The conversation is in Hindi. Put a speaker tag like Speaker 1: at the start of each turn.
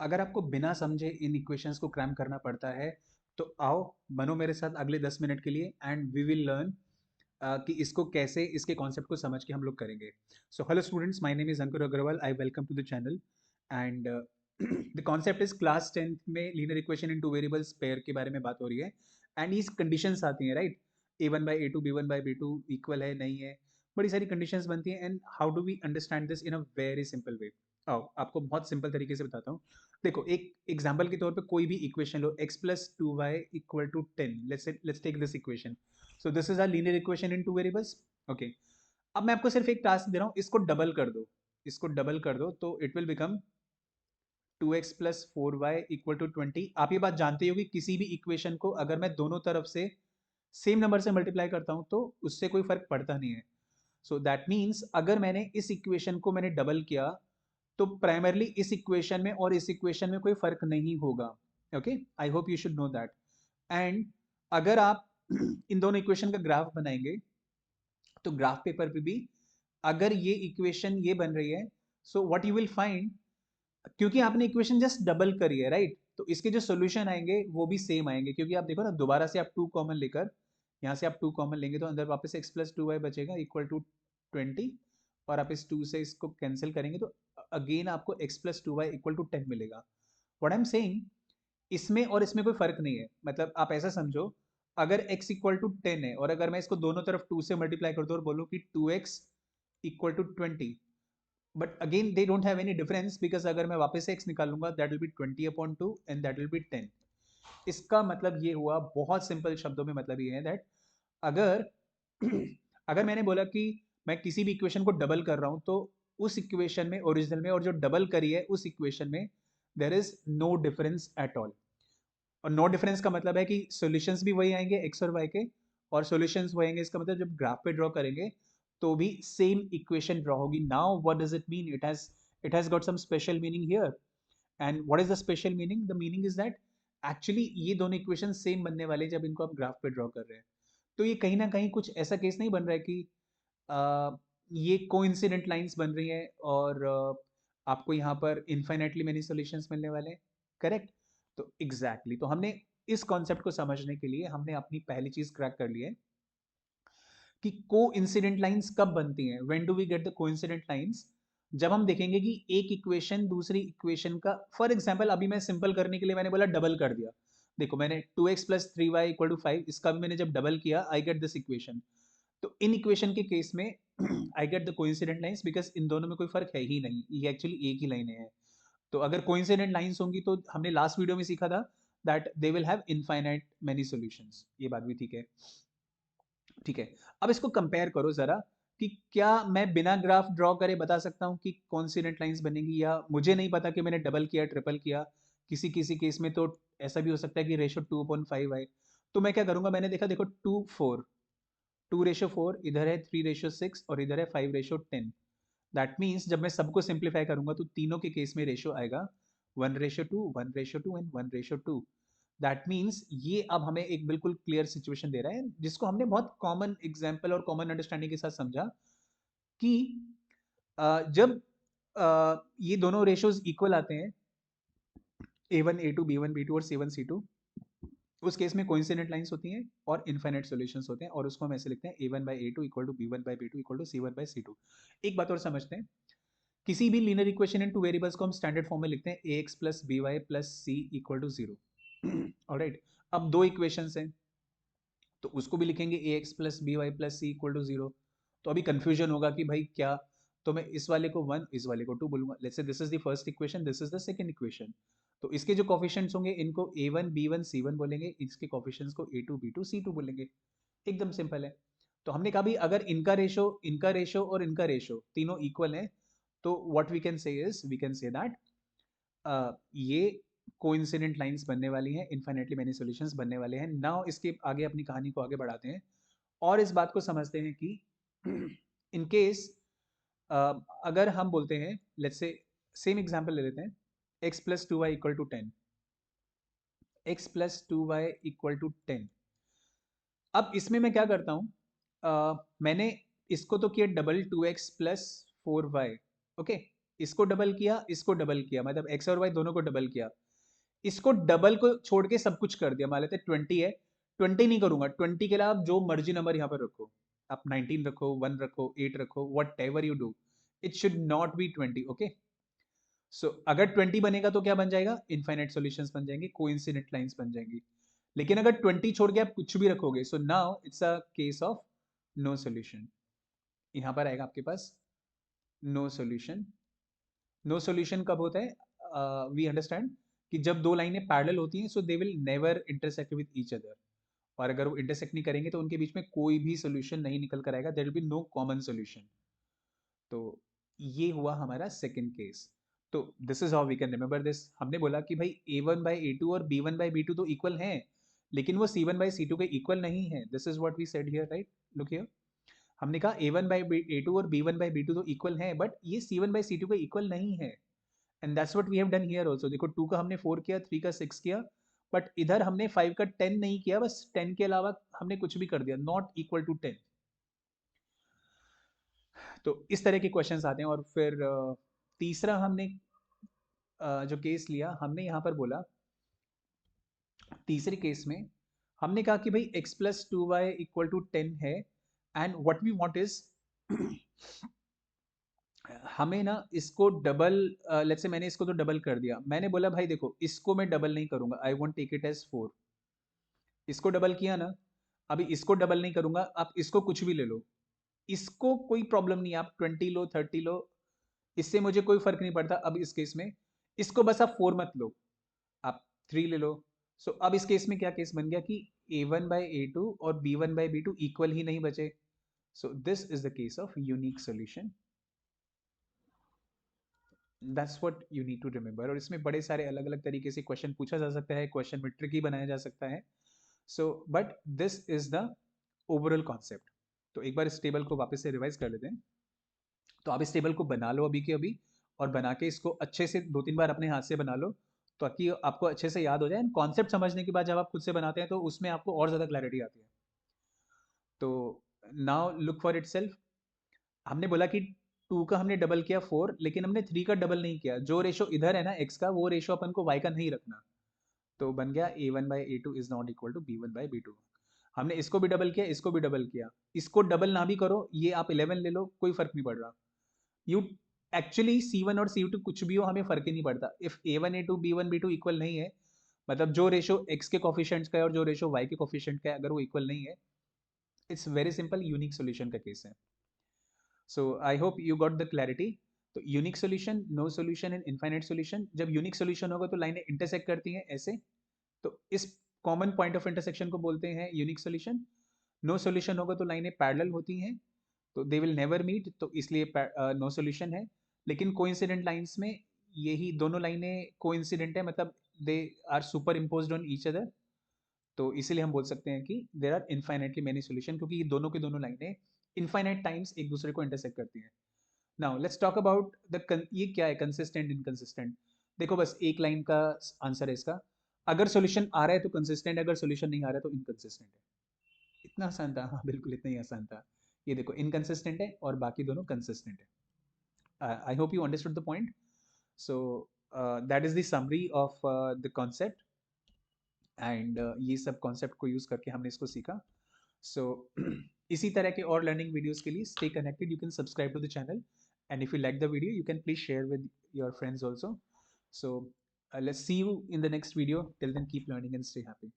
Speaker 1: अगर आपको बिना समझे इन इक्वेशंस को क्रैम करना पड़ता है तो आओ बनो मेरे साथ अगले 10 मिनट के लिए एंड वी विल लर्न कि इसको कैसे इसके कॉन्सेप्ट को समझ के हम लोग करेंगे. So hello students, my name is Ankur Agarwal. I welcome to the channel and the concept is class 10th में linear equation in two variables pair के बारे में बात हो रही है. एंड इस कंडीशंस आती हैं, राइट? a1/a2 b1/b2 इक्वल है नहीं है, बड़ी सारी कंडीशंस बनती हैं. And how do we understand this in a very simple way? आओ आपको बहुत सिंपल तरीके से बताता हूँ. देखो, एक एग्जांपल के तौर पे कोई भी इक्वेशन लो, x plus 2y equal to 10. Let's take this equation. So this is a linear equation in two variables. Okay, अब मैं आपको सिर्फ एक टास्क दे रहा हूँ, इसको डबल कर दो. इसको डबल कर दो तो it will become 2x plus 4y equal to 20. आप ये बात जानते हो कि किसी भी इक्वेशन को अगर मैं दोनों तरफ से सेम नंबर से मल्टीप्लाई करता हूँ तो उससे कोई फर्क पड़ता नहीं है. सो दैट मीन्स अगर मैंने इस इक्वेशन को मैंने डबल किया तो प्राइमरली इस इक्वेशन में और इस इक्वेशन में कोई फर्क नहीं होगा. Okay, I hope you should know that. And अगर आप इन दोनों इक्वेशन का ग्राफ बनाएंगे तो ग्राफ पेपर पे भी अगर ये इक्वेशन ये बन रही है, so what you will find, क्योंकि आपने इक्वेशन जस्ट डबल करी है, राइट? तो इसके जो सोल्यूशन आएंगे वो भी सेम आएंगे, क्योंकि आप देखो ना, दोबारा से आप 2 कॉमन लेकर यहाँ से आप 2 कॉमन लेंगे तो अंदर वापस x प्लस 2y बचेगा इक्वल टू 20. और आप इस 2 से इसको कैंसिल करेंगे तो अगेन आपको x plus 2y equal to 10 मिलेगा. व्हाट आई एम सेइंग, इसमें और इसमें कोई फर्क नहीं है. मतलब आप ऐसा समझो, अगर x इक्वल टू 10 है और अगर मैं इसको दोनों तरफ 2 से मल्टीप्लाई कर दूं और बोलूं कि 2x equal to 20, but again they don't have any difference, because अगर मैं वापस से x निकालूंगा that will be 20/2 and that will be 10. इसका मतलब ये हुआ, बहुत सिंपल शब्दों में मतलब ये है दैट अगर अगर मैंने बोला कि मैं किसी भी इक्वेशन को डबल कर रहा हूं तो उस इक्वेशन में ओरिजिनल में और जो डबल करी है उस इक्वेशन में there is no difference at all. और नो डिफरेंस का मतलब है कि सॉल्यूशंस भी वही आएंगे x और y के, और सॉल्यूशंस वही आएंगे. इसका मतलब जब ग्राफ पे ड्रॉ करेंगे तो भी सेम इक्वेशन ड्रॉ होगी. Now what does it mean? It has got some special meaning here. And what is the special meaning? The meaning is that actually ये दोनों इक्वेशन सेम बनने वाले जब इनको आप ग्राफ पे ड्रॉ कर रहे हैं. तो ये कहीं ना कहीं कुछ ऐसा केस नहीं बन रहा है कि अ, ये कोइंसिडेंट लाइंस बन रही हैं और आपको यहाँ पर इन्फाइनाइटली मेनी सॉल्यूशंस मिलने वाले हैं. करेक्ट? तो एग्जैक्टली तो हमने इस कॉन्सेप्ट को समझने के लिए हमने अपनी पहली चीज क्रैक कर ली है कि कोइंसिडेंट लाइंस कब बनती हैं. When do we get the coincident lines? जब हम देखेंगे कि एक इक्वेशन दूसरी इक्वेशन का, फॉर एग्जाम्पल अभी मैं सिंपल करने के लिए मैंने बोला डबल कर दिया. देखो, मैंने 2x plus 3y equal to 5, इसका भी मैंने जब डबल किया आई गेट दिस इक्वेशन. तो इन इक्वेशन के केस में I get the coincident lines because in दोनों में कोई फर्क है ही नहीं, ये एक्चुअली एक ही लाइन है. तो अगर कोइंसिडेंट लाइंस होंगी तो हमने लास्ट वीडियो में सीखा था that they will have infinite many solutions. ये बात भी ठीक है. ठीक है, अब इसको कंपेयर करो जरा कि क्या मैं बिना ग्राफ ड्रॉ करे बता सकता हूँ कि कोइंसिडेंट लाइंस बनेगी, या मुझे नहीं पता कि मैंने डबल किया ट्रिपल किया. किसी किसी केस में तो ऐसा भी हो सकता है कि रेशो 2/5 आए. तो मैं क्या करूंगा, मैंने देखा, देखो 2/4, 2/4 इधर है, 3/6 और इधर है 5/10. दैट मीन्स जब मैं सबको सिंप्लीफाई करूंगा तो तीनों के केस में रेशो आएगा 1/2, 1/2 एंड 1/2. दैट मीन्स ये अब हमें एक बिल्कुल क्लियर सिचुएशन दे रहा है जिसको हमने बहुत कॉमन एग्जाम्पल और कॉमन अंडरस्टैंडिंग के साथ समझा कि जब ये दोनों रेशोज इक्वल आते हैं, a1 a2 b1 b2 और c1 c2, उस केस में कोइंसिडेंट लाइंस होती हैं और इनफाइनाइट सॉल्यूशंस होते हैं, और उसको हम ऐसे लिखते हैं a1/a2 equal to b1/b2 equal to c1/c2. एक बात और समझते हैं, किसी भी linear equation in two variables को हम स्टैंडर्ड फॉर्म में लिखते हैं ax plus by plus c equal to 0. Alright, अब दो इक्वेशंस हैं तो उसको भी लिखेंगे ax plus by plus c equal to 0. तो अभी कंफ्यूजन होगा कि भाई क्या, तो मैं इस वाले को 1 इस वाले को 2 बोलूंगा. Let's say this is the first equation, this is the second equation. तो इसके जो कोफिशिएंट्स होंगे इनको a1 b1 c1 बोलेंगे, इसके कोफिशिएंट्स को a2 b2 c2 बोलेंगे. एकदम सिंपल है. तो हमने कहा भी अगर इनका रेशो और इनका रेशो तीनों इक्वल है तो what we can say is, we can say that ये कोइंसिडेंट लाइंस बनने वाली हैं, इनफाइनाइटली मेनी सॉल्यूशंस बनने वाले हैं. नाउ इसके आगे अपनी कहानी को आगे बढ़ाते हैं और इस बात को समझते हैं कि इन केस अगर हम बोलते हैं, लेट्स से सेम एग्जांपल ले लेते हैं, x plus 2y equal to 10, x plus 2y equal to 10. अब इसमें मैं क्या करता हूँ, मैंने इसको तो किया double 2x plus 4y. Okay, इसको डबल किया, इसको डबल किया, मतलब एक्स और वाई दोनों को डबल किया, इसको डबल को छोड़ के सब कुछ कर दिया। मान लेते 20 है, 20 नहीं करूंगा, 20 के अलावा आप जो मर्जी नंबर यहाँ पर रखो, आप 19 रखो, 1 रखो, 8 रखो, whatever you do, it should not be 20। Okay, so अगर 20 बनेगा तो क्या बन जाएगा, इनफाइनाइट सॉल्यूशंस बन जाएंगे, कोइंसिडेंट लाइंस बन जाएंगी। लेकिन अगर 20 छोड़ के आप कुछ भी रखोगे, so now it's a case of no solution. यहां पर आएगा आपके पास नो सॉल्यूशन। नो सॉल्यूशन कब होता है, वी अंडरस्टैंड कि जब दो लाइनें पैरेलल होती हैं, so they will never intersect with each other, और अगर वो इंटरसेक्ट नहीं करेंगे तो उनके बीच में कोई भी सोल्यूशन नहीं निकल कर आएगा, there will be no common solution. तो ये हुआ हमारा सेकंड केस। तो this is how we can remember this. हमने बोला कि भाई a1/a2 और b1/b2 तो इक्वल हैं, लेकिन वो c1/c2 के इक्वल नहीं है। This is what we said here, right? Look here, हमने कहा a1/a2 और b1/b2 तो इक्वल है, बट ये c1/c2 के इक्वल नहीं है। And that's what we have done here also. देखो 2 का हमने 4 किया, 3 का 6 किया, बट इधर हमने 5 का 10 नहीं किया, बस 10 के अलावा हमने कुछ भी कर दिया, नॉट इक्वल टू 10। तो इस तरह के क्वेश्चंस आते हैं। और फिर तीसरा हमने जो केस लिया, हमने यहाँ पर बोला तीसरे केस में हमने कहा कि भाई x+2y इक्वल टू 10 है, and what we want is हमें ना इसको डबल, लेट्स से मैंने इसको तो डबल कर दिया, मैंने बोला भाई देखो इसको मैं डबल नहीं करूंगा, I won't take it as 4। इसको डबल किया ना, अभी इसको डबल नहीं करूंगा, आप इसको कुछ भी ले लो, इसको कोई प्रॉब्लम नहीं है, आप 20 लो, 30 लो, इससे मुझे कोई फर्क नहीं पड़ता। अब इस केस में इसको बस आप 4 मत लो, आप 3 ले लो। सो अब इस केस में क्या केस बन गया कि a1/a2 और b1/b2 इक्वल ही नहीं बचे। So this is the case of unique solution. That's what you need to remember. और इसमें बड़े सारे अलग अलग तरीके से क्वेश्चन पूछा जा सकता है, क्वेश्चन में ट्रिकी बनाया जा सकता है। So but this is the overall concept. तो एक बार इस टेबल को वापस से रिवाइज कर लेते हैं। तो आप इस टेबल को बना लो अभी के अभी, और बना के इसको अच्छे से 2-3 बार अपने हाथ से बना लो, ताकि आपको अच्छे से याद हो जाए। कॉन्सेप्ट समझने के बाद जब आप खुद से बनाते हैं तो उसमें आपको और ज़्यादा क्लैरिटी आती है। तो नाउ लुक फॉर इटसेल्फ। हमने बोला कि 2 का हमने डबल किया 4, लेकिन हमने 3 का डबल नहीं किया। जो रेशो इधर है ना x का, वो रेशो अपन को y का नहीं रखना। तो बन गया a1/a2 is not equal to b1/b2। हमने इसको भी डबल किया, इसको भी डबल किया, इसको डबल ना भी करो, ये आप 11 ले लो, कोई फर्क नहीं पड़ रहा। यू एक्चुअली C1 और C2 कुछ भी हो, हमें फर्क ही नहीं पड़ता। इफ a1a2 b1b2 इक्वल नहीं है, मतलब जो रेशो x के कोफिशिएंट्स का है और जो रेशो y के कोफिशिएंट का है, अगर वो इक्वल नहीं है, it's very simple, unique solution का केस है। So I hope you got the clarity. तो unique solution, no solution and infinite solution. जब यूनिक सॉल्यूशन होगा तो लाइनें इंटरसेक्ट करती हैं ऐसे, तो इस कॉमन पॉइंट ऑफ इंटरसेक्शन को बोलते हैं यूनिक सॉल्यूशन। नो सॉल्यूशन होगा तो लाइनें पैरेलल होती हैं, तो दे विल नेवर मीट, तो इसलिए नो सॉल्यूशन है। लेकिन कोइंसिडेंट लाइंस में यही दोनों लाइनें कोइंसिडेंट है, मतलब they are superimposed on each other, तो इसीलिए हम बोल सकते हैं कि there are infinitely many solution, क्योंकि ये दोनों के दोनों लाइनें इनफाइनाइट टाइम्स एक दूसरे को इंटरसेक्ट करती हैं। Now let's talk about the ये क्या है कंसिस्टेंट इनकंसिस्टेंट। देखो बस एक लाइन का आंसर है इसका, अगर सॉल्यूशन आ रहा है तो कंसिस्टेंट है, अगर सॉल्यूशन नहीं आ रहा है तो इनकंसिस्टेंट है। इतना आसान था, हाँ बिल्कुल इतना ही आसान था। ये देखो इनकंसिस्टेंट है और बाकी दोनों कंसिस्टेंट है। आई hope you understood the point. So that is the summary of the concept, and ये सब कॉन्सेप्ट को यूज करके हमने इसको सीखा। सो इसी तरह के और लर्निंग वीडियोस के लिए stay connected, you can subscribe to the channel, and if you like the video you can please share with your friends also. So let's see you in the next video. Till then, keep learning and stay happy.